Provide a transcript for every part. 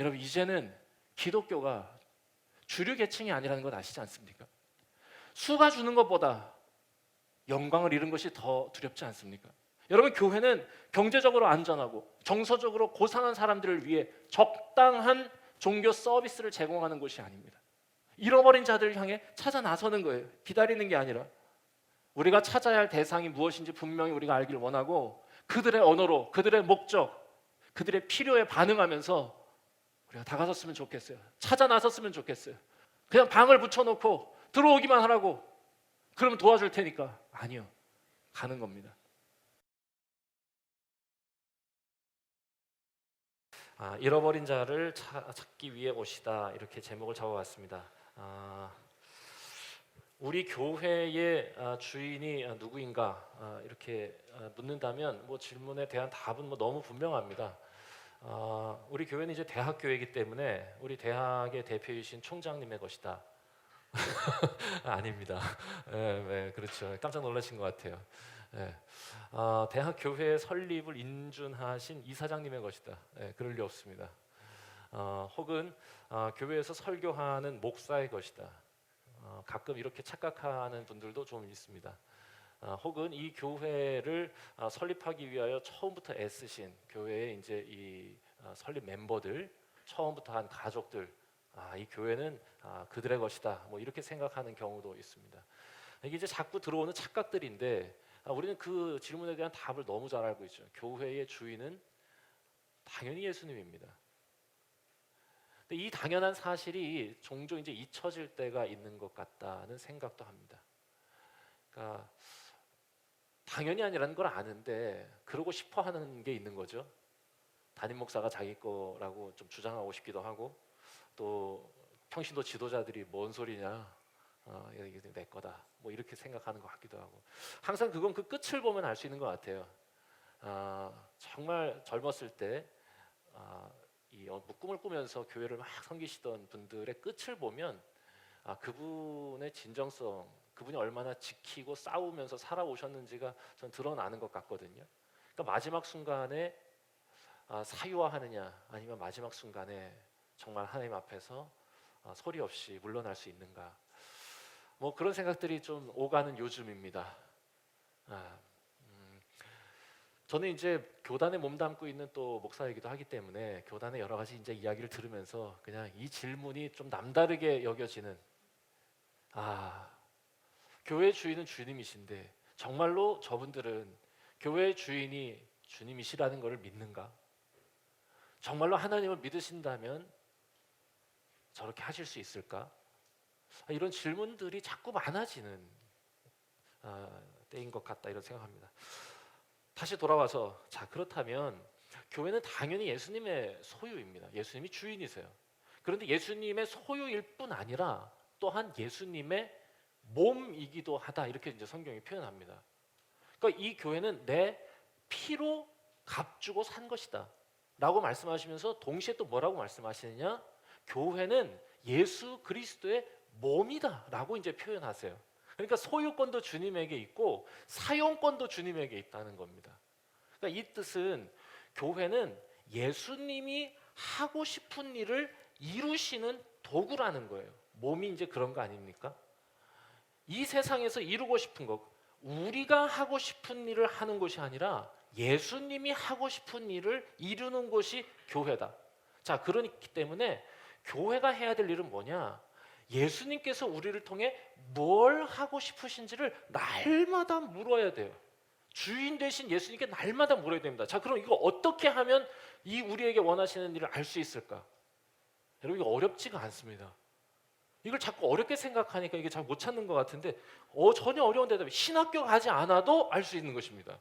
여러분, 이제는 기독교가 주류 계층이 아니라는 것 아시지 않습니까? 수가 주는 것보다 영광을 잃은 것이 더 두렵지 않습니까? 여러분, 교회는 경제적으로 안전하고 정서적으로 고상한 사람들을 위해 적당한 종교 서비스를 제공하는 곳이 아닙니다. 잃어버린 자들을 향해 찾아 나서는 거예요. 기다리는 게 아니라. 우리가 찾아야 할 대상이 무엇인지 분명히 우리가 알기를 원하고, 그들의 언어로, 그들의 목적, 그들의 필요에 반응하면서 우리가 다가섰으면 좋겠어요. 찾아 나섰으면 좋겠어요. 그냥 방을 붙여놓고 들어오기만 하라고, 그러면 도와줄 테니까. 아니요, 가는 겁니다. 잃어버린 자를 찾기 위해 오시다, 이렇게 제목을 잡아봤습니다. 우리 교회의 주인이 누구인가 이렇게 묻는다면 질문에 대한 답은 너무 분명합니다. 우리 교회는 이제 대학교이기 때문에 우리 대학의 대표이신 총장님의 것이다. 아닙니다. 네, 그렇죠. 깜짝 놀라신 것 같아요. 대학 교회 설립을 인준하신 이사장님의 것이다. 그럴 리 없습니다. 혹은 교회에서 설교하는 목사의 것이다. 가끔 이렇게 착각하는 분들도 좀 있습니다. 혹은 이 교회를 설립하기 위하여 처음부터 애쓰신 교회의 이제 이 설립 멤버들, 처음부터 한 가족들, 이 교회는 그들의 것이다. 이렇게 생각하는 경우도 있습니다. 이게 이제 자꾸 들어오는 착각들인데, 우리는 그 질문에 대한 답을 너무 잘 알고 있죠. 교회의 주인은 당연히 예수님입니다. 근데 이 당연한 사실이 종종 이제 잊혀질 때가 있는 것 같다는 생각도 합니다. 그러니까 당연히 아니라는 걸 아는데 그러고 싶어 하는 게 있는 거죠. 담임 목사가 자기 거라고 좀 주장하고 싶기도 하고, 또 평신도 지도자들이 뭔 소리냐, 이게 내 거다, 이렇게 생각하는 것 같기도 하고. 항상 그건 그 끝을 보면 알 수 있는 것 같아요. 정말 젊었을 때 이 꿈을 꾸면서 교회를 막 섬기시던 분들의 끝을 보면 그분의 진정성, 그분이 얼마나 지키고 싸우면서 살아오셨는지가 전 드러나는 것 같거든요. 그러니까 마지막 순간에 사유화하느냐, 아니면 마지막 순간에 정말 하나님 앞에서 소리 없이 물러날 수 있는가, 그런 생각들이 좀 오가는 요즘입니다. 저는 이제 교단에 몸담고 있는 또 목사이기도 하기 때문에 교단의 여러 가지 이제 이야기를 들으면서 그냥 이 질문이 좀 남다르게 여겨지는, 교회 주인은 주님이신데 정말로 저분들은 교회 주인이 주님이시라는 것을 믿는가? 정말로 하나님을 믿으신다면 저렇게 하실 수 있을까? 이런 질문들이 자꾸 많아지는 때인 것 같다, 이런 생각합니다. 다시 돌아와서, 그렇다면 교회는 당연히 예수님의 소유입니다. 예수님이 주인이세요. 그런데 예수님의 소유일 뿐 아니라 또한 예수님의 몸이기도 하다, 이렇게 이제 성경이 표현합니다. 그러니까 이 교회는 내 피로 값주고 산 것이다 라고 말씀하시면서 동시에 또 뭐라고 말씀하시느냐, 교회는 예수 그리스도의 몸이다 라고 이제 표현하세요. 그러니까 소유권도 주님에게 있고 사용권도 주님에게 있다는 겁니다. 그러니까 이 뜻은 교회는 예수님이 하고 싶은 일을 이루시는 도구라는 거예요. 몸이 이제 그런 거 아닙니까? 이 세상에서 이루고 싶은 것, 우리가 하고 싶은 일을 하는 것이 아니라 예수님이 하고 싶은 일을 이루는 것이 교회다. 그렇기 때문에 교회가 해야 될 일은 뭐냐? 예수님께서 우리를 통해 뭘 하고 싶으신지를 날마다 물어야 돼요. 주인 되신 예수님께 날마다 물어야 됩니다. 그럼 이거 어떻게 하면 이 우리에게 원하시는 일을 알 수 있을까? 여러분, 이거 어렵지가 않습니다. 이걸 자꾸 어렵게 생각하니까 이게 잘 못 찾는 것 같은데, 전혀 어려운 대답이, 신학교 가지 않아도 알 수 있는 것입니다.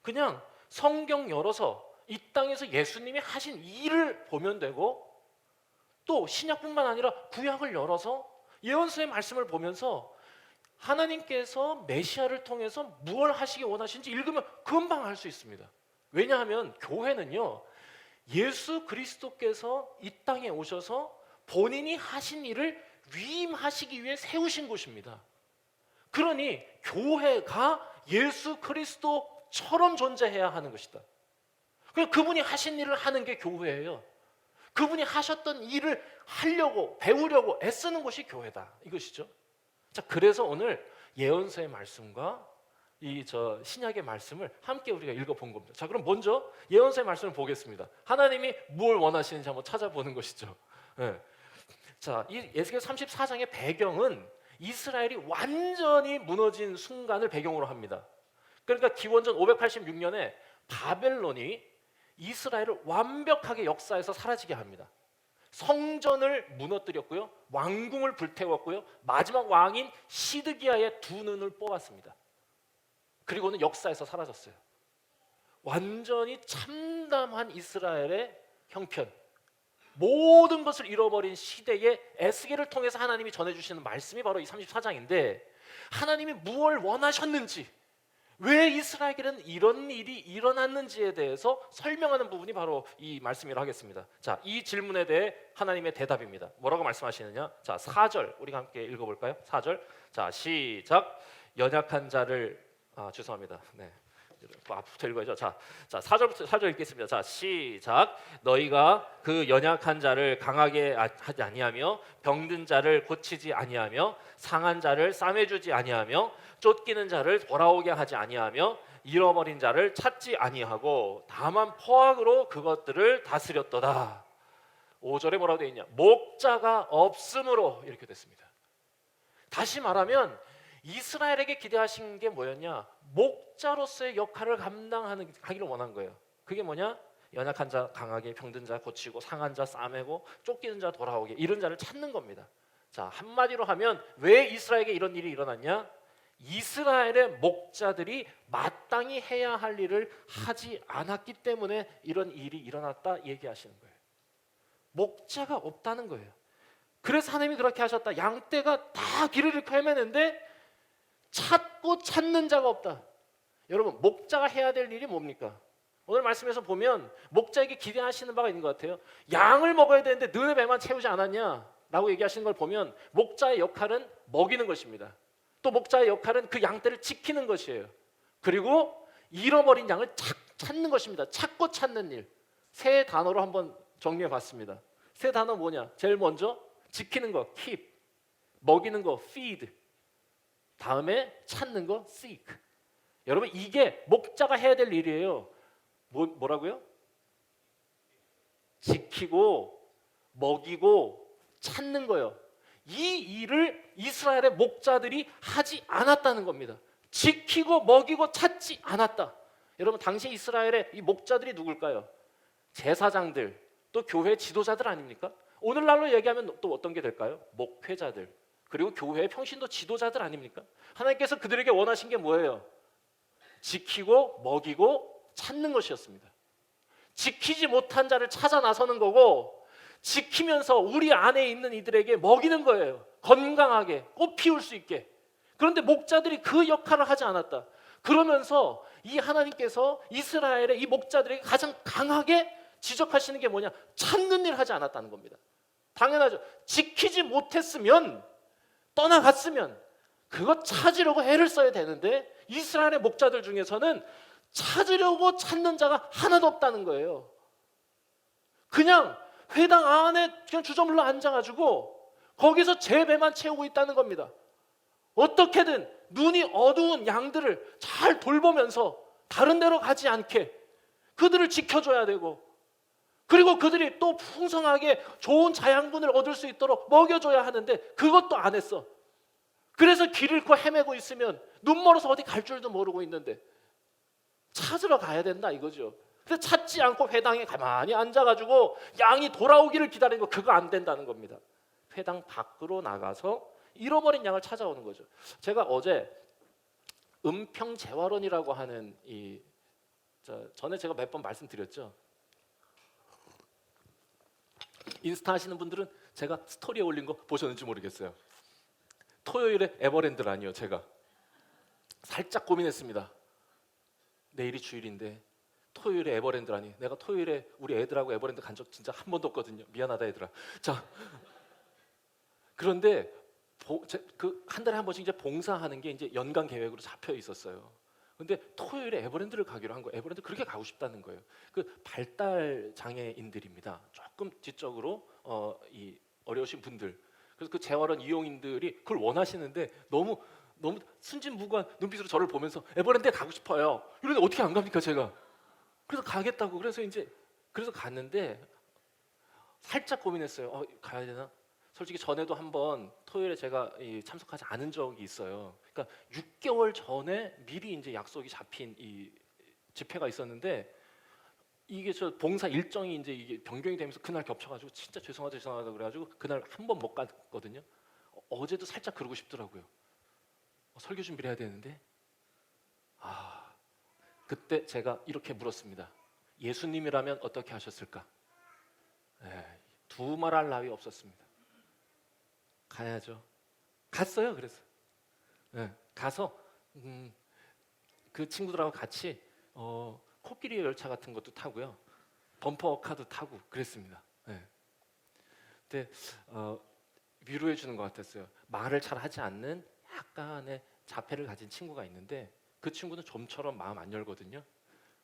그냥 성경 열어서 이 땅에서 예수님이 하신 일을 보면 되고, 또 신약뿐만 아니라 구약을 열어서 예언서의 말씀을 보면서 하나님께서 메시아를 통해서 무엇을 하시기 원하시는지 읽으면 금방 알 수 있습니다. 왜냐하면 교회는요, 예수 그리스도께서 이 땅에 오셔서 본인이 하신 일을 위임하시기 위해 세우신 곳입니다. 그러니 교회가 예수 그리스도처럼 존재해야 하는 것이다. 그분이 하신 일을 하는 게 교회예요. 그분이 하셨던 일을 하려고 배우려고 애쓰는 것이 교회다 이것이죠. 자, 그래서 오늘 예언서의 말씀과 이 신약의 말씀을 함께 우리가 읽어본 겁니다. 자, 그럼 먼저 예언서의 말씀을 보겠습니다. 하나님이 뭘 원하시는지 한번 찾아보는 것이죠. 네. 자, 이 에스겔 34장의 배경은 이스라엘이 완전히 무너진 순간을 배경으로 합니다. 그러니까 기원전 586년에 바벨론이 이스라엘을 완벽하게 역사에서 사라지게 합니다. 성전을 무너뜨렸고요, 왕궁을 불태웠고요, 마지막 왕인 시드기야의 두 눈을 뽑았습니다. 그리고는 역사에서 사라졌어요. 완전히 참담한 이스라엘의 형편, 모든 것을 잃어버린 시대에 에스겔을 통해서 하나님이 전해주시는 말씀이 바로 이 34장인데, 하나님이 무엇을 원하셨는지, 왜 이스라엘에는 이런 일이 일어났는지에 대해서 설명하는 부분이 바로 이 말씀이라고 하겠습니다. 자, 이 질문에 대해 하나님의 대답입니다. 뭐라고 말씀하시느냐? 자, 4절 우리가 함께 읽어볼까요? 4절. 자, 시작. 연약한 자를 죄송합니다. 네. 앞부터 읽어야죠. 자, 4절 읽겠습니다. 자, 시작. 너희가 그 연약한 자를 강하게 하지 아니하며 병든 자를 고치지 아니하며 상한 자를 싸매주지 아니하며 쫓기는 자를 돌아오게 하지 아니하며 잃어버린 자를 찾지 아니하고 다만 포악으로 그것들을 다스렸도다. 5절에 뭐라고 되어 있냐? 목자가 없으므로 이렇게 됐습니다. 다시 말하면 이스라엘에게 기대하신 게 뭐였냐? 목자로서의 역할을 감당하기를 원한 거예요. 그게 뭐냐? 연약한 자 강하게, 병든 자 고치고, 상한 자 싸매고, 쫓기는 자 돌아오게, 이런 자를 찾는 겁니다. 자, 한마디로 하면 왜 이스라엘에게 이런 일이 일어났냐? 이스라엘의 목자들이 마땅히 해야 할 일을 하지 않았기 때문에 이런 일이 일어났다 얘기하시는 거예요. 목자가 없다는 거예요. 그래서 하나님이 그렇게 하셨다. 양떼가 다 길을 잃고 헤매는데 찾고 찾는 자가 없다. 여러분, 목자가 해야 될 일이 뭡니까? 오늘 말씀에서 보면 목자에게 기대하시는 바가 있는 것 같아요. 양을 먹어야 되는데 너네 배만 채우지 않았냐? 라고 얘기하시는 걸 보면 목자의 역할은 먹이는 것입니다. 또 목자의 역할은 그 양떼를 지키는 것이에요. 그리고 잃어버린 양을 찾는 것입니다. 찾고 찾는 일. 세 단어로 한번 정리해 봤습니다. 세 단어 뭐냐? 제일 먼저 지키는 거 keep, 먹이는 거 feed, 다음에 찾는 거 seek. 여러분, 이게 목자가 해야 될 일이에요. 뭐라고요? 지키고 먹이고 찾는 거예요. 이 일을 이스라엘의 목자들이 하지 않았다는 겁니다. 지키고 먹이고 찾지 않았다. 여러분, 당시 이스라엘의 이 목자들이 누굴까요? 제사장들, 또 교회 지도자들 아닙니까? 오늘날로 얘기하면 또 어떤 게 될까요? 목회자들, 그리고 교회의 평신도 지도자들 아닙니까? 하나님께서 그들에게 원하신 게 뭐예요? 지키고 먹이고 찾는 것이었습니다. 지키지 못한 자를 찾아 나서는 거고, 지키면서 우리 안에 있는 이들에게 먹이는 거예요. 건강하게 꽃 피울 수 있게. 그런데 목자들이 그 역할을 하지 않았다. 그러면서 이 하나님께서 이스라엘의 이 목자들에게 가장 강하게 지적하시는 게 뭐냐? 찾는 일을 하지 않았다는 겁니다. 당연하죠. 지키지 못했으면, 떠나갔으면 그거 찾으려고 애를 써야 되는데 이스라엘의 목자들 중에서는 찾으려고 찾는 자가 하나도 없다는 거예요. 그냥 회당 안에 그냥 주저물러 앉아가지고 거기서 제 배만 채우고 있다는 겁니다. 어떻게든 눈이 어두운 양들을 잘 돌보면서 다른 데로 가지 않게 그들을 지켜줘야 되고, 그리고 그들이 또 풍성하게 좋은 자양분을 얻을 수 있도록 먹여줘야 하는데 그것도 안 했어. 그래서 길 잃고 헤매고 있으면 눈 멀어서 어디 갈 줄도 모르고 있는데 찾으러 가야 된다 이거죠. 근데 찾지 않고 회당에 가만히 앉아가지고 양이 돌아오기를 기다리는 거, 그거 안 된다는 겁니다. 회당 밖으로 나가서 잃어버린 양을 찾아오는 거죠. 제가 어제 은평재활원이라고 하는 전에 제가 몇 번 말씀드렸죠. 인스타 하시는 분들은 제가 스토리에 올린 거 보셨는지 모르겠어요. 토요일에 에버랜드라니요. 제가 살짝 고민했습니다. 내일이 주일인데 토요일에 에버랜드라니. 내가 토요일에 우리 애들하고 에버랜드 간 적 진짜 한 번도 없거든요. 미안하다 얘들아. 자, 그런데 그 한 달에 한 번씩 이제 봉사하는 게 이제 연간 계획으로 잡혀 있었어요. 근데 토요일에 에버랜드를 가기로 한 거예요. 에버랜드 그렇게 가고 싶다는 거예요. 그 발달 장애인들입니다. 조금 지적으로 이 어려우신 분들. 그래서 그 재활원 이용인들이 그걸 원하시는데 너무 순진무구한 눈빛으로 저를 보면서 에버랜드에 가고 싶어요. 이런데 어떻게 안 갑니까 제가? 그래서 가겠다고. 그래서 갔는데 살짝 고민했어요. 가야 되나? 솔직히 전에도 한번 토요일에 제가 참석하지 않은 적이 있어요. 그러니까 6개월 전에 미리 이제 약속이 잡힌 이 집회가 있었는데 이게 저 봉사 일정이 이제 이게 변경이 되면서 그날 겹쳐가지고 진짜 죄송하다 그래가지고 그날 한 번 못 갔거든요. 어제도 살짝 그러고 싶더라고요. 설교 준비를 해야 되는데 그때 제가 이렇게 물었습니다. 예수님이라면 어떻게 하셨을까? 두말할 나위 없었습니다. 가야죠. 갔어요. 그래서 가서 그 친구들하고 같이 코끼리 열차 같은 것도 타고요, 범퍼카도 타고 그랬습니다. 근데 위로해 주는 것 같았어요. 말을 잘 하지 않는 약간의 자폐를 가진 친구가 있는데 그 친구는 좀처럼 마음 안 열거든요.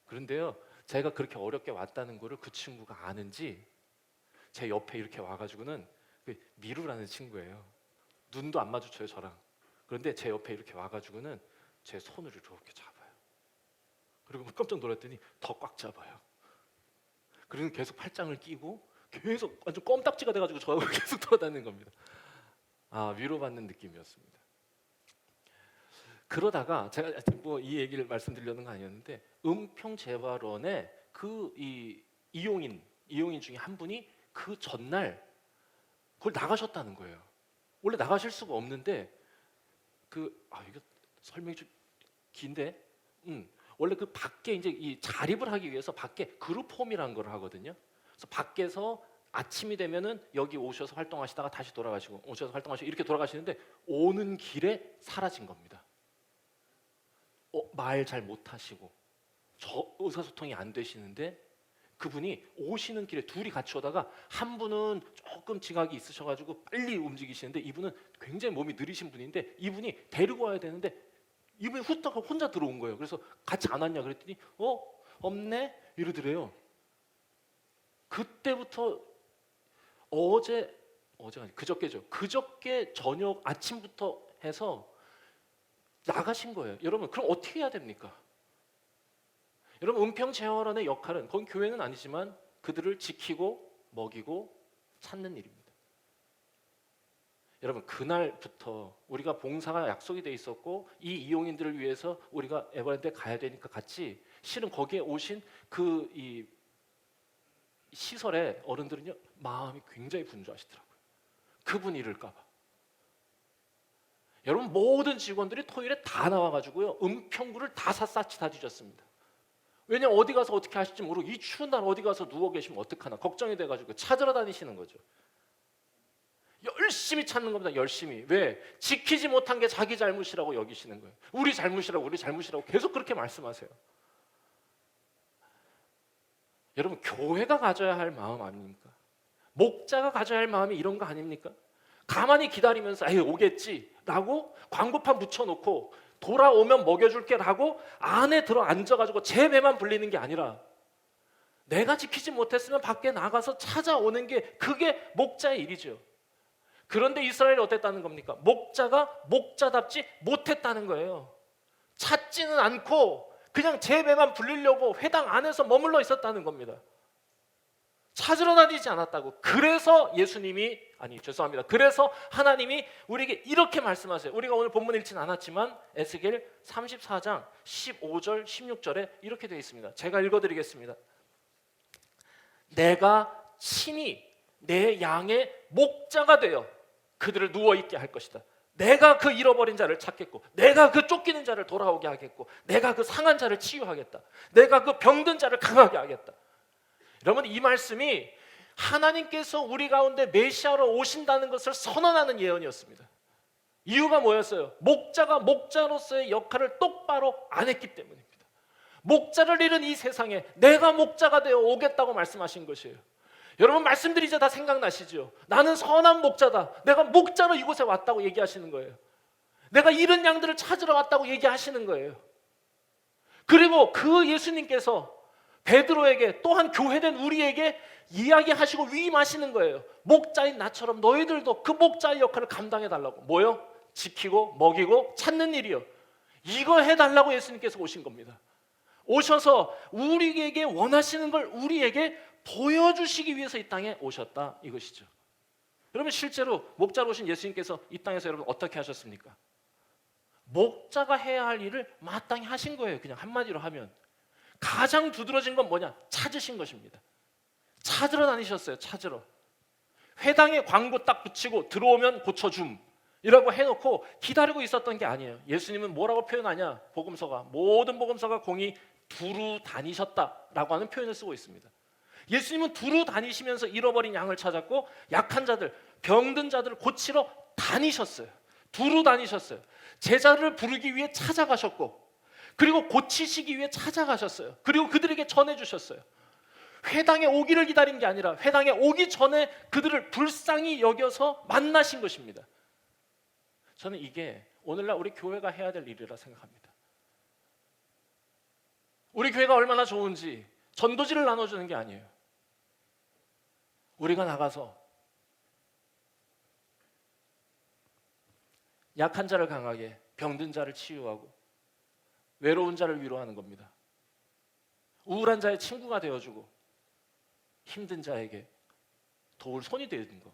그런데요, 제가 그렇게 어렵게 왔다는 거를 그 친구가 아는지 제 옆에 이렇게 와가지고는 미루라는 친구예요. 눈도 안 마주쳐요 저랑. 그런데 제 옆에 이렇게 와가지고는 제 손을 이렇게 잡아요. 그리고 깜짝 놀랐더니 더 꽉 잡아요. 그리고 계속 팔짱을 끼고 계속 완전 껌딱지가 돼가지고 저하고 계속 돌아다니는 겁니다. 위로받는 느낌이었습니다. 그러다가 제가 뭐 이 얘기를 말씀드리려는 거 아니었는데 은평재활원에 그 이용인 중에 한 분이 그 전날 그걸 나가셨다는 거예요. 원래 나가실 수가 없는데 이거 설명이 좀 긴데 원래 그 밖에 이제 이 자립을 하기 위해서 밖에 그룹홈이라는 걸 하거든요. 그래서 밖에서 아침이 되면은 여기 오셔서 활동하시다가 다시 돌아가시고 오셔서 활동하시고 이렇게 돌아가시는데 오는 길에 사라진 겁니다. 말 잘 못하시고 의사소통이 안 되시는데 그분이 오시는 길에 둘이 같이 오다가 한 분은 조금 지각이 있으셔가지고 빨리 움직이시는데 이분은 굉장히 몸이 느리신 분인데 이분이 데리고 와야 되는데 이분이 후딱 혼자 들어온 거예요. 그래서 같이 안 왔냐 그랬더니 없네 이러더래요. 그때부터 어제가 아니 그저께죠. 그저께 저녁 아침부터 해서 나가신 거예요. 여러분 그럼 어떻게 해야 됩니까? 여러분 은평재활원의 역할은 거기 교회는 아니지만 그들을 지키고 먹이고 찾는 일입니다. 여러분 그날부터 우리가 봉사가 약속이 돼 있었고 이 이용인들을 위해서 우리가 에버랜드에 가야 되니까 같이 실은 거기에 오신 이 시설의 어른들은요 마음이 굉장히 분주하시더라고요. 그분 잃을까 봐. 여러분 모든 직원들이 토요일에 다 나와가지고요 은평구를 다 샅샅이 다 뒤졌습니다. 왜냐면 어디 가서 어떻게 하실지 모르고 이 추운 날 어디 가서 누워 계시면 어떡하나 걱정이 돼가지고 찾으러 다니시는 거죠. 열심히 찾는 겁니다. 열심히. 왜? 지키지 못한 게 자기 잘못이라고 여기시는 거예요. 우리 잘못이라고 계속 그렇게 말씀하세요. 여러분 교회가 가져야 할 마음 아닙니까? 목자가 가져야 할 마음이 이런 거 아닙니까? 가만히 기다리면서 오겠지 라고 광고판 붙여놓고 돌아오면 먹여줄게 라고 안에 들어 앉아가지고 제 배만 불리는 게 아니라 내가 지키지 못했으면 밖에 나가서 찾아오는 게 그게 목자의 일이죠. 그런데 이스라엘이 어땠다는 겁니까? 목자가 목자답지 못했다는 거예요. 찾지는 않고 그냥 제 배만 불리려고 회당 안에서 머물러 있었다는 겁니다. 찾으러 다니지 않았다고. 그래서 그래서 하나님이 우리에게 이렇게 말씀하세요. 우리가 오늘 본문 읽지는 않았지만 에스겔 34장 15절 16절에 이렇게 되어 있습니다. 제가 읽어드리겠습니다. 내가 친히 내 양의 목자가 되어 그들을 누워있게 할 것이다. 내가 그 잃어버린 자를 찾겠고 내가 그 쫓기는 자를 돌아오게 하겠고 내가 그 상한 자를 치유하겠다. 내가 그 병든 자를 강하게 하겠다. 여러분 이 말씀이 하나님께서 우리 가운데 메시아로 오신다는 것을 선언하는 예언이었습니다. 이유가 뭐였어요? 목자가 목자로서의 역할을 똑바로 안 했기 때문입니다. 목자를 잃은 이 세상에 내가 목자가 되어 오겠다고 말씀하신 것이에요. 여러분 말씀드리자 다 생각나시죠? 나는 선한 목자다. 내가 목자로 이곳에 왔다고 얘기하시는 거예요. 내가 잃은 양들을 찾으러 왔다고 얘기하시는 거예요. 그리고 그 예수님께서 베드로에게 또한 교회된 우리에게 이야기하시고 위임하시는 거예요. 목자인 나처럼 너희들도 그 목자의 역할을 감당해 달라고. 뭐요? 지키고 먹이고 찾는 일이요. 이거 해달라고 예수님께서 오신 겁니다. 오셔서 우리에게 원하시는 걸 우리에게 보여주시기 위해서 이 땅에 오셨다 이것이죠. 여러분 실제로 목자로 오신 예수님께서 이 땅에서 여러분 어떻게 하셨습니까? 목자가 해야 할 일을 마땅히 하신 거예요. 그냥 한마디로 하면 가장 두드러진 건 뭐냐? 찾으신 것입니다. 찾으러 다니셨어요. 찾으러. 회당에 광고 딱 붙이고 들어오면 고쳐줌 이라고 해놓고 기다리고 있었던 게 아니에요. 예수님은 뭐라고 표현하냐? 복음서가 모든 복음서가 공이 두루 다니셨다라고 하는 표현을 쓰고 있습니다. 예수님은 두루 다니시면서 잃어버린 양을 찾았고 약한 자들, 병든 자들을 고치러 다니셨어요. 두루 다니셨어요. 제자를 부르기 위해 찾아가셨고 그리고 고치시기 위해 찾아가셨어요. 그리고 그들에게 전해주셨어요. 회당에 오기를 기다린 게 아니라 회당에 오기 전에 그들을 불쌍히 여겨서 만나신 것입니다. 저는 이게 오늘날 우리 교회가 해야 될 일이라 생각합니다. 우리 교회가 얼마나 좋은지 전도지를 나눠주는 게 아니에요. 우리가 나가서 약한 자를 강하게, 병든 자를 치유하고 외로운 자를 위로하는 겁니다. 우울한 자의 친구가 되어주고 힘든 자에게 도울 손이 되는 거.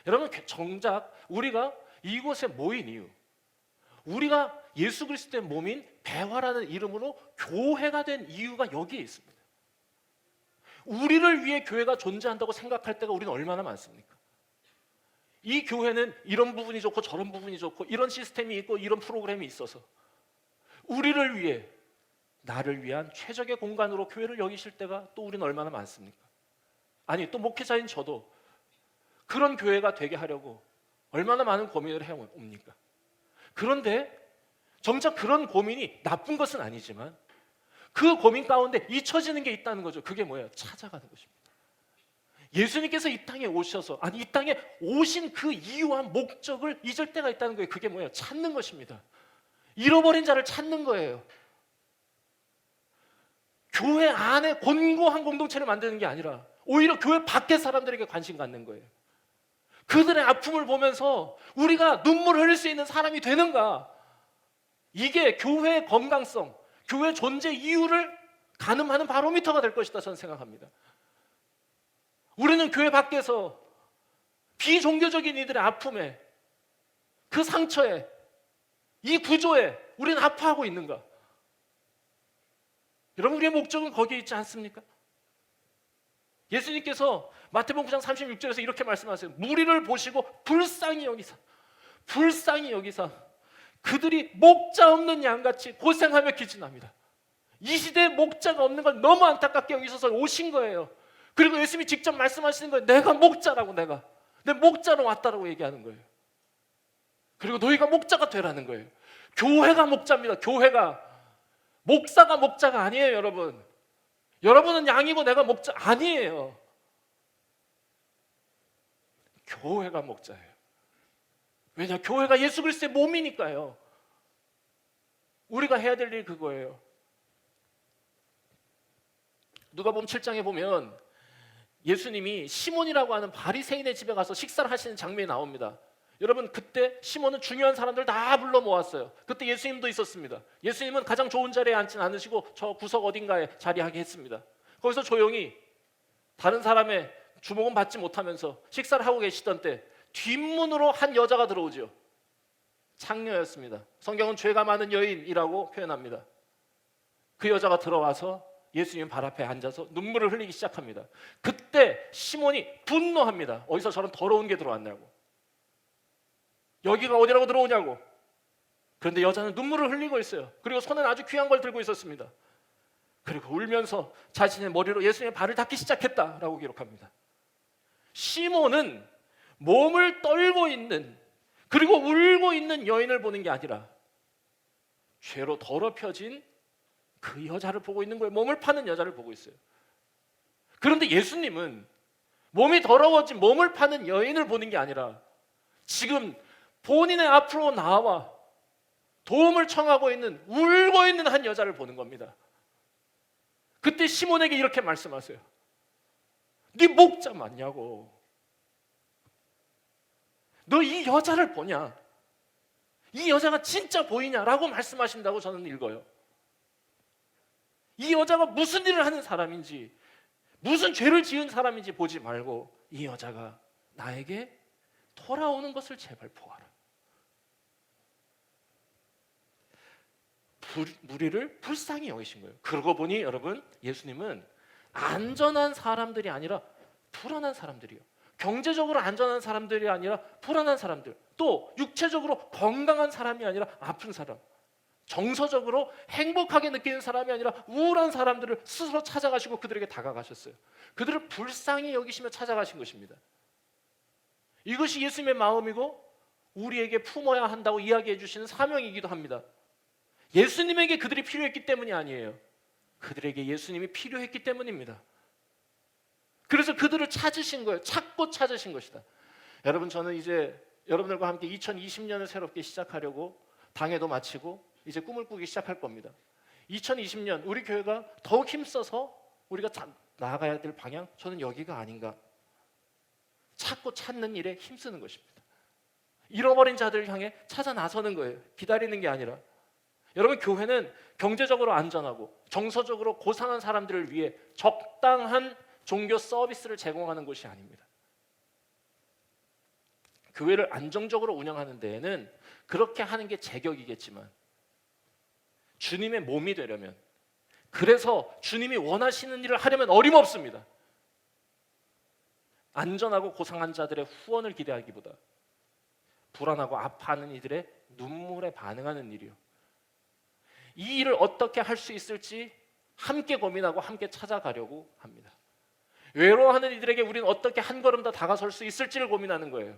여러분 정작 우리가 이곳에 모인 이유, 우리가 예수 그리스도의 몸인 배화라는 이름으로 교회가 된 이유가 여기에 있습니다. 우리를 위해 교회가 존재한다고 생각할 때가 우리는 얼마나 많습니까? 이 교회는 이런 부분이 좋고 저런 부분이 좋고 이런 시스템이 있고 이런 프로그램이 있어서 우리를 위해, 나를 위한 최적의 공간으로 교회를 여기실 때가 또 우리는 얼마나 많습니까? 아니 또 목회자인 저도 그런 교회가 되게 하려고 얼마나 많은 고민을 해옵니까? 그런데 정작 그런 고민이 나쁜 것은 아니지만 그 고민 가운데 잊혀지는 게 있다는 거죠. 그게 뭐예요? 찾아가는 것입니다. 예수님께서 이 땅에 오셔서, 아니 이 땅에 오신 그 이유와 목적을 잊을 때가 있다는 거예요. 그게 뭐예요? 찾는 것입니다. 잃어버린 자를 찾는 거예요. 교회 안에 곤고한 공동체를 만드는 게 아니라 오히려 교회 밖의 사람들에게 관심 갖는 거예요. 그들의 아픔을 보면서 우리가 눈물을 흘릴 수 있는 사람이 되는가? 이게 교회의 건강성, 교회 존재 이유를 가늠하는 바로미터가 될 것이다 저는 생각합니다. 우리는 교회 밖에서 비종교적인 이들의 아픔에, 그 상처에, 이 구조에 우리는 아파하고 있는가? 여러분 우리의 목적은 거기에 있지 않습니까? 예수님께서 마태복음 9장 36절에서 이렇게 말씀하세요. 무리를 보시고 불쌍히 여기사 그들이 목자 없는 양같이 고생하며 기진합니다. 이 시대에 목자가 없는 걸 너무 안타깝게 여기셔서 오신 거예요. 그리고 예수님이 직접 말씀하시는 거예요. 내가 목자라고, 내 목자로 왔다라고 얘기하는 거예요. 그리고 너희가 목자가 되라는 거예요. 교회가 목자입니다. 교회가. 목사가 목자가 아니에요. 여러분, 여러분은 양이고 내가 목자 아니에요. 교회가 목자예요. 왜냐? 교회가 예수 그리스도의 몸이니까요. 우리가 해야 될 일이 그거예요. 누가복음 7장에 보면 예수님이 시몬이라고 하는 바리새인의 집에 가서 식사를 하시는 장면이 나옵니다. 여러분 그때 시몬은 중요한 사람들 다 불러 모았어요. 그때 예수님도 있었습니다. 예수님은 가장 좋은 자리에 앉진 않으시고 저 구석 어딘가에 자리하게 했습니다. 거기서 조용히 다른 사람의 주목은 받지 못하면서 식사를 하고 계시던 때 뒷문으로 한 여자가 들어오죠. 창녀였습니다. 성경은 죄가 많은 여인이라고 표현합니다. 그 여자가 들어와서 예수님 발 앞에 앉아서 눈물을 흘리기 시작합니다. 그때 시몬이 분노합니다. 어디서 저런 더러운 게 들어왔냐고, 여기가 어디라고 들어오냐고. 그런데 여자는 눈물을 흘리고 있어요. 그리고 손은 아주 귀한 걸 들고 있었습니다. 그리고 울면서 자신의 머리로 예수님의 발을 닦기 시작했다라고 기록합니다. 시몬은 몸을 떨고 있는, 그리고 울고 있는 여인을 보는 게 아니라 죄로 더럽혀진 그 여자를 보고 있는 거예요. 몸을 파는 여자를 보고 있어요. 그런데 예수님은 몸이 더러워진 몸을 파는 여인을 보는 게 아니라 지금 본인의 앞으로 나와 도움을 청하고 있는, 울고 있는 한 여자를 보는 겁니다. 그때 시몬에게 이렇게 말씀하세요. 네 목자 맞냐고. 너 이 여자를 보냐? 이 여자가 진짜 보이냐라고 말씀하신다고 저는 읽어요. 이 여자가 무슨 일을 하는 사람인지, 무슨 죄를 지은 사람인지 보지 말고 이 여자가 나에게 돌아오는 것을 제발 보아라. 무리를 불쌍히 여기신 거예요. 그러고 보니 여러분, 예수님은 안전한 사람들이 아니라 불안한 사람들이요, 경제적으로 안전한 사람들이 아니라 불안한 사람들, 또 육체적으로 건강한 사람이 아니라 아픈 사람, 정서적으로 행복하게 느끼는 사람이 아니라 우울한 사람들을 스스로 찾아가시고 그들에게 다가가셨어요. 그들을 불쌍히 여기시며 찾아가신 것입니다. 이것이 예수님의 마음이고 우리에게 품어야 한다고 이야기해 주시는 사명이기도 합니다. 예수님에게 그들이 필요했기 때문이 아니에요. 그들에게 예수님이 필요했기 때문입니다. 그래서 그들을 찾으신 거예요. 찾고 찾으신 것이다. 여러분, 저는 이제 여러분들과 함께 2020년을 새롭게 시작하려고 당회도 마치고 이제 꿈을 꾸기 시작할 겁니다. 2020년 우리 교회가 더욱 힘써서 우리가 나아가야 될 방향, 저는 여기가 아닌가. 찾고 찾는 일에 힘쓰는 것입니다. 잃어버린 자들을 향해 찾아 나서는 거예요. 기다리는 게 아니라. 여러분, 교회는 경제적으로 안전하고 정서적으로 고상한 사람들을 위해 적당한 종교 서비스를 제공하는 곳이 아닙니다. 교회를 안정적으로 운영하는 데에는 그렇게 하는 게 제격이겠지만, 주님의 몸이 되려면, 그래서 주님이 원하시는 일을 하려면 어림없습니다. 안전하고 고상한 자들의 후원을 기대하기보다 불안하고 아파하는 이들의 눈물에 반응하는 일이요, 이 일을 어떻게 할 수 있을지 함께 고민하고 함께 찾아가려고 합니다. 외로워하는 이들에게 우리는 어떻게 한 걸음 더 다가설 수 있을지를 고민하는 거예요.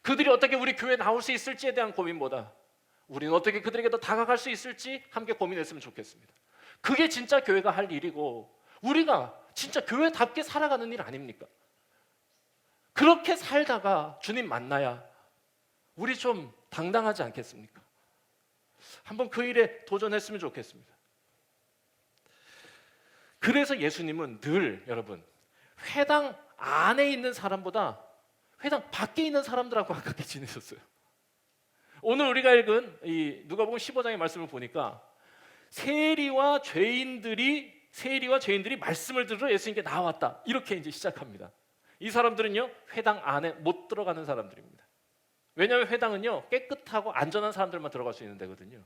그들이 어떻게 우리 교회에 나올 수 있을지에 대한 고민보다 우리는 어떻게 그들에게 더 다가갈 수 있을지 함께 고민했으면 좋겠습니다. 그게 진짜 교회가 할 일이고, 우리가 진짜 교회답게 살아가는 일 아닙니까? 그렇게 살다가 주님 만나야 우리 좀 당당하지 않겠습니까? 한번 그 일에 도전했으면 좋겠습니다. 그래서 예수님은 늘, 여러분, 회당 안에 있는 사람보다 회당 밖에 있는 사람들하고 가깝게 지내셨어요. 오늘 우리가 읽은 이 누가복음 15장의 말씀을 보니까 세리와 죄인들이 말씀을 들으러 예수님께 나왔다, 이렇게 이제 시작합니다. 이 사람들은요, 회당 안에 못 들어가는 사람들입니다. 왜냐하면 회당은요, 깨끗하고 안전한 사람들만 들어갈 수 있는 데거든요.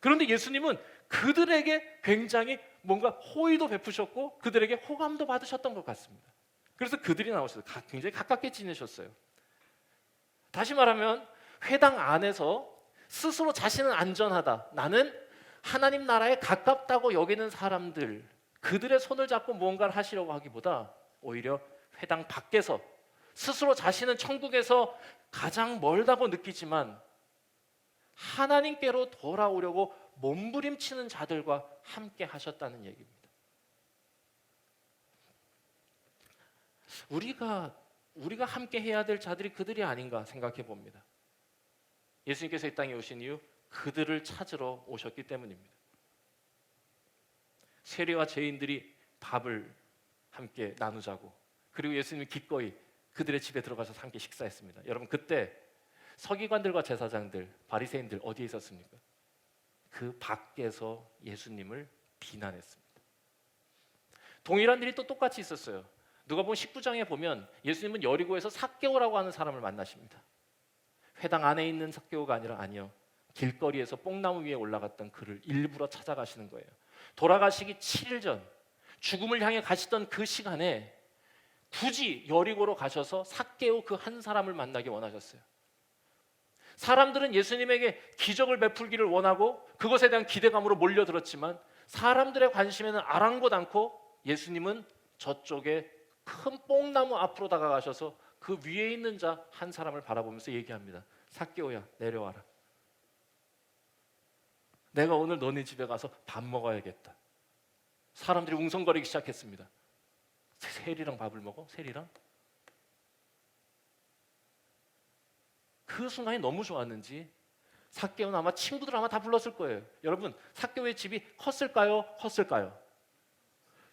그런데 예수님은 그들에게 굉장히 뭔가 호의도 베푸셨고 그들에게 호감도 받으셨던 것 같습니다. 그래서 그들이 나오셔서 굉장히 가깝게 지내셨어요. 다시 말하면 회당 안에서 스스로 자신은 안전하다, 나는 하나님 나라에 가깝다고 여기는 사람들, 그들의 손을 잡고 무언가를 하시려고 하기보다 오히려 회당 밖에서 스스로 자신은 천국에서 가장 멀다고 느끼지만 하나님께로 돌아오려고 몸부림치는 자들과 함께 하셨다는 얘기입니다. 우리가 함께 해야 될 자들이 그들이 아닌가 생각해 봅니다. 예수님께서 이 땅에 오신 이유, 그들을 찾으러 오셨기 때문입니다. 세리와 죄인들이 밥을 함께 나누자고, 그리고 예수님이 기꺼이 그들의 집에 들어가서 함께 식사했습니다. 여러분, 그때 서기관들과 제사장들, 바리새인들 어디에 있었습니까? 그 밖에서 예수님을 비난했습니다. 동일한 일이 또 똑같이 있었어요. 누가복음 19장에 보면 예수님은 여리고에서 삭개오라고 하는 사람을 만나십니다. 회당 안에 있는 삭개오가 아니요, 길거리에서 뽕나무 위에 올라갔던 그를 일부러 찾아가시는 거예요. 돌아가시기 7일 전 죽음을 향해 가시던 그 시간에 굳이 여리고로 가셔서 삭개오 그 한 사람을 만나기 원하셨어요. 사람들은 예수님에게 기적을 베풀기를 원하고 그것에 대한 기대감으로 몰려들었지만 사람들의 관심에는 아랑곳 않고 예수님은 저쪽에 큰 뽕나무 앞으로 다가가셔서 그 위에 있는 자 한 사람을 바라보면서 얘기합니다. 삭개오야, 내려와라. 내가 오늘 너네 집에 가서 밥 먹어야겠다. 사람들이 웅성거리기 시작했습니다. 세리랑 밥을 먹어? 세리랑? 그 순간이 너무 좋았는지 삭개오는 아마 친구들 아마 다 불렀을 거예요. 여러분, 삭개오의 집이 컸을까요? 컸을까요?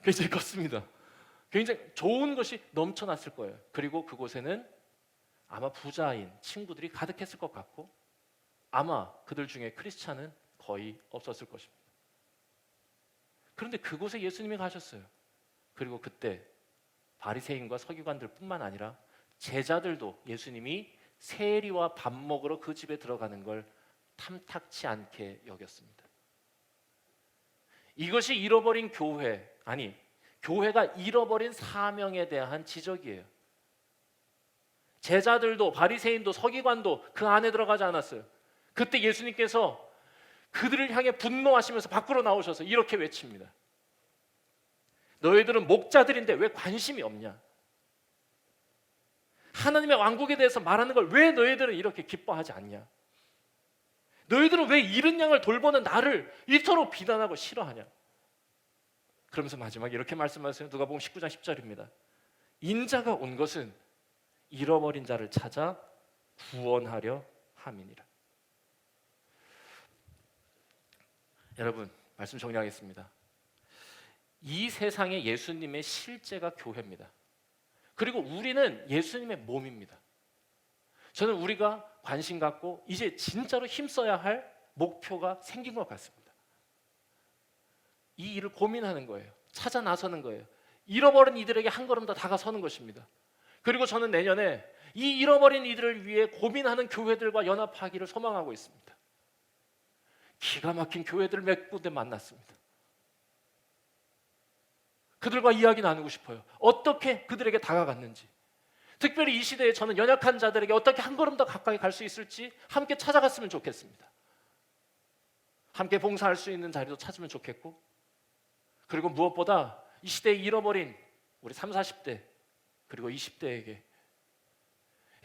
굉장히 컸습니다. 굉장히 좋은 것이 넘쳐났을 거예요. 그리고 그곳에는 아마 부자인 친구들이 가득했을 것 같고 아마 그들 중에 크리스찬은 거의 없었을 것입니다. 그런데 그곳에 예수님이 가셨어요. 그리고 그때 바리새인과 서기관들 뿐만 아니라 제자들도 예수님이 세리와 밥 먹으러 그 집에 들어가는 걸 탐탁치 않게 여겼습니다. 이것이 잃어버린 교회, 아니 교회가 잃어버린 사명에 대한 지적이에요. 제자들도 바리새인도 서기관도 그 안에 들어가지 않았어요. 그때 예수님께서 그들을 향해 분노하시면서 밖으로 나오셔서 이렇게 외칩니다. 너희들은 목자들인데 왜 관심이 없냐? 하나님의 왕국에 대해서 말하는 걸 왜 너희들은 이렇게 기뻐하지 않냐? 너희들은 왜 잃은 양을 돌보는 나를 이토록 비난하고 싫어하냐? 그러면서 마지막에 이렇게 말씀하세요. 누가복음 19장 10절입니다. 인자가 온 것은 잃어버린 자를 찾아 구원하려 함이니라. 여러분, 말씀 정리하겠습니다. 이 세상에 예수님의 실제가 교회입니다. 그리고 우리는 예수님의 몸입니다. 저는 우리가 관심 갖고 이제 진짜로 힘써야 할 목표가 생긴 것 같습니다. 이 일을 고민하는 거예요. 찾아 나서는 거예요. 잃어버린 이들에게 한 걸음 더 다가서는 것입니다. 그리고 저는 내년에 이 잃어버린 이들을 위해 고민하는 교회들과 연합하기를 소망하고 있습니다. 기가 막힌 교회들 몇 군데 만났습니다. 그들과 이야기 나누고 싶어요. 어떻게 그들에게 다가갔는지, 특별히 이 시대에 저는 연약한 자들에게 어떻게 한 걸음 더 가까이 갈 수 있을지 함께 찾아갔으면 좋겠습니다. 함께 봉사할 수 있는 자리도 찾으면 좋겠고, 그리고 무엇보다 이 시대에 잃어버린 우리 30, 40대 그리고 20대에게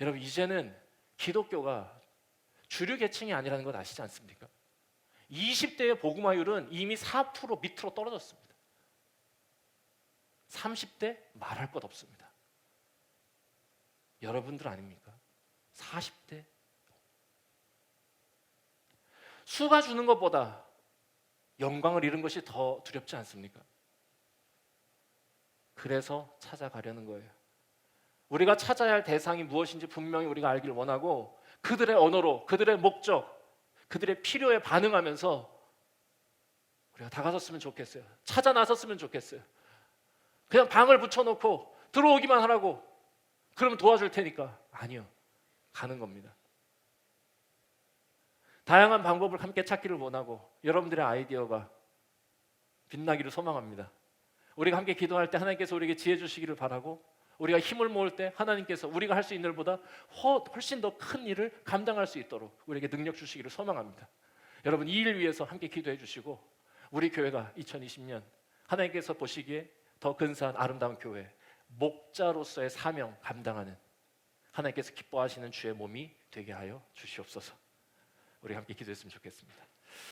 여러분, 이제는 기독교가 주류 계층이 아니라는 건 아시지 않습니까? 20대의 복음화율은 이미 4% 밑으로 떨어졌습니다. 30대 말할 것 없습니다. 여러분들 아닙니까? 40대 수가 주는 것보다 영광을 잃은 것이 더 두렵지 않습니까? 그래서 찾아가려는 거예요. 우리가 찾아야 할 대상이 무엇인지 분명히 우리가 알기를 원하고 그들의 언어로, 그들의 목적, 그들의 필요에 반응하면서 우리가 다가섰으면 좋겠어요. 찾아 나섰으면 좋겠어요. 그냥 방을 붙여놓고 들어오기만 하라고 그러면 도와줄 테니까 아니요, 가는 겁니다. 다양한 방법을 함께 찾기를 원하고 여러분들의 아이디어가 빛나기를 소망합니다. 우리가 함께 기도할 때 하나님께서 우리에게 지혜 주시기를 바라고, 우리가 힘을 모을 때 하나님께서 우리가 할 수 있는 일보다 훨씬 더 큰 일을 감당할 수 있도록 우리에게 능력 주시기를 소망합니다. 여러분, 이 일 위해서 함께 기도해 주시고 우리 교회가 2020년 하나님께서 보시기에 더 근사한 아름다운 교회, 목자로서의 사명 감당하는 하나님께서 기뻐하시는 주의 몸이 되게 하여 주시옵소서. 우리 함께 기도했으면 좋겠습니다.